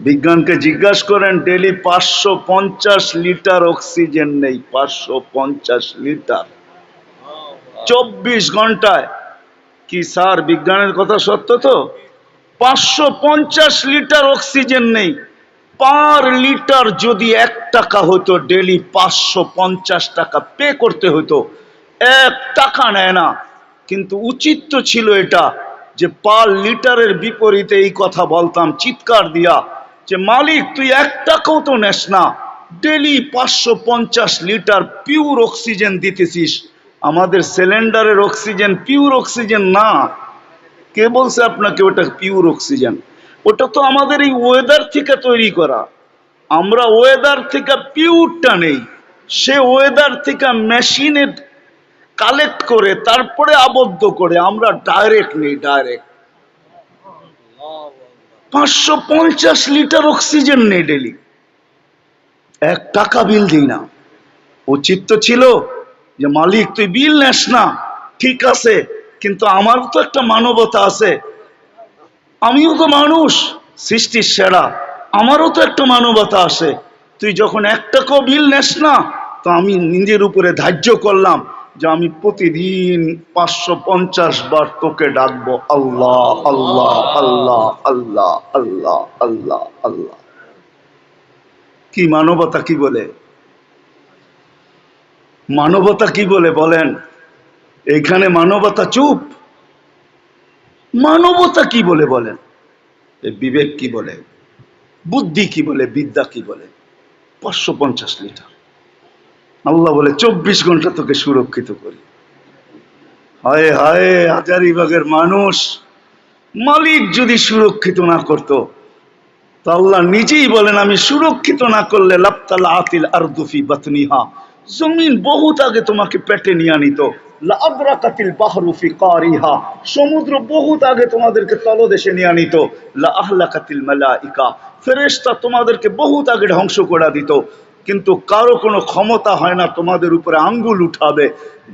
বিজ্ঞানকে জিজ্ঞাসা করেন, daily 550 litre oxygen নেই, 550 লিটার 24 ঘন্টায়। কি স্যার, বিজ্ঞানের কথা সত্য তো? 550 লিটার অক্সিজেন নেই। পার লিটার যদি 1 টাকা হতো, ডেলি 550 টাকা পে করতে হতো। 1 টাকা নেয় না। কিন্তু উচিত তো ছিল এটা, যে পার লিটারের বিপরীতে এই কথা বলতাম চিৎকার দিয়া, যে মালিক তুই 1 টাকাও তো নেস না, ডেলি 550 লিটার পিওর অক্সিজেন দিতেছিস। আমাদের সিলিন্ডারের অক্সিজেন পিওর অক্সিজেন না। কে বলছে আপনাকে ওটা পিওর অক্সিজেন? ওটা তো আমাদের এই ওয়েদার থেকে তৈরি করা। আমরা ওয়েদার থেকে পিওরটা নেই, সে ওয়েদার থেকে মেশিনে কালেক্ট করে তারপরে আবদ্ধ করে আমরা ডাইরেক্ট নেই, ডাইরেক্ট। 550 লিটার অক্সিজেন নেই ডেলি, 1 টাকা বিল দিই না। উচিত তো ছিল যে মালিক তুই বিল নেস না, ঠিক আছে, কিন্তু আমার তো একটা মানবতা আছে, আমিও তো মানুষ, সৃষ্টির সেরা, আমারও তো একটা মানবতা আছে। তুই যখন 1 টাকাও বিল নেস না, তো আমি নিজের উপরে ধার্য করলাম যে আমি প্রতিদিন 550 বার তোকে ডাকবো, আল্লাহ আল্লাহ আল্লাহ আল্লাহ আল্লাহ আল্লাহ আল্লাহ। কি মানবতা কি বলে? মানবতা কি বলে বলেন? এইখানে মানবতা চুপ। মানবতা কি বলে বলেন? বিবেক কি বলে, বুদ্ধি কি বলে, বিদ্যা কি বলে? 550 লিটার। আল্লাহ বলে 24 ঘন্টা তোকে সুরক্ষিত করি। হায় হায়, হাজারিবাগের মানুষ, মালিক যদি সুরক্ষিত না করত, তো আল্লাহ নিজেই বলেন আমি সুরক্ষিত না করলে লাপ্তালা আতিল আরদু ফি বাতনিহা, জমিন বহুত আগে তোমাকে পেটে নিয়ে নিত। লাআবরাকাতিল বাহরু ফি কারিহা, সমুদ্র বহুত আগে তোমাদেরকে তলদেশে নিয়ে নিত। লাআহলাকাতিল মালাইকা, ফেরেশতা তোমাদেরকে বহুত আগে ধ্বংস করে দিত। কিন্তু কারো কোনো ক্ষমতা হয় না তোমাদের উপরে আঙ্গুল উঠাবে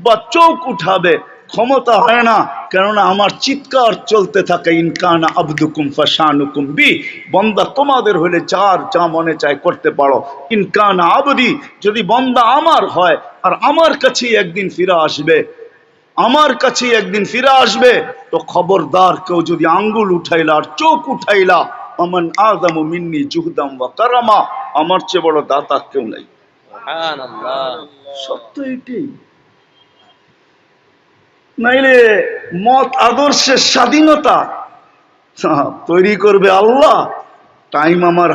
বা চোখ উঠাবে, ক্ষমতা হয় না। কেননা আমার চিৎকার চলতে থাকে, ইনকানা আবদুকুম ফাশানুকুম বি, বন্দা তোমাদের হলে যার যা মনে চায় করতে পারো। ইনকানা আবদি, যদি বন্দা আমার হয় আর আমার কাছেই একদিন ফিরে আসবে, আমার কাছে একদিন ফিরে আসবে, তো খবরদার কেউ যদি আঙ্গুল উঠাইলা আর চোখ উঠাইলা, আমান আযামু মিন্নি জুহদাম ওয়া কারামা, আমার চেয়ে বড় দাতা কেউ নাই। সুবহানাল্লাহ, সত্য এটাই। নাইলে মত আদর্শের স্বাধীনতা তৈরি করবে আল্লাহ, টাইম আমার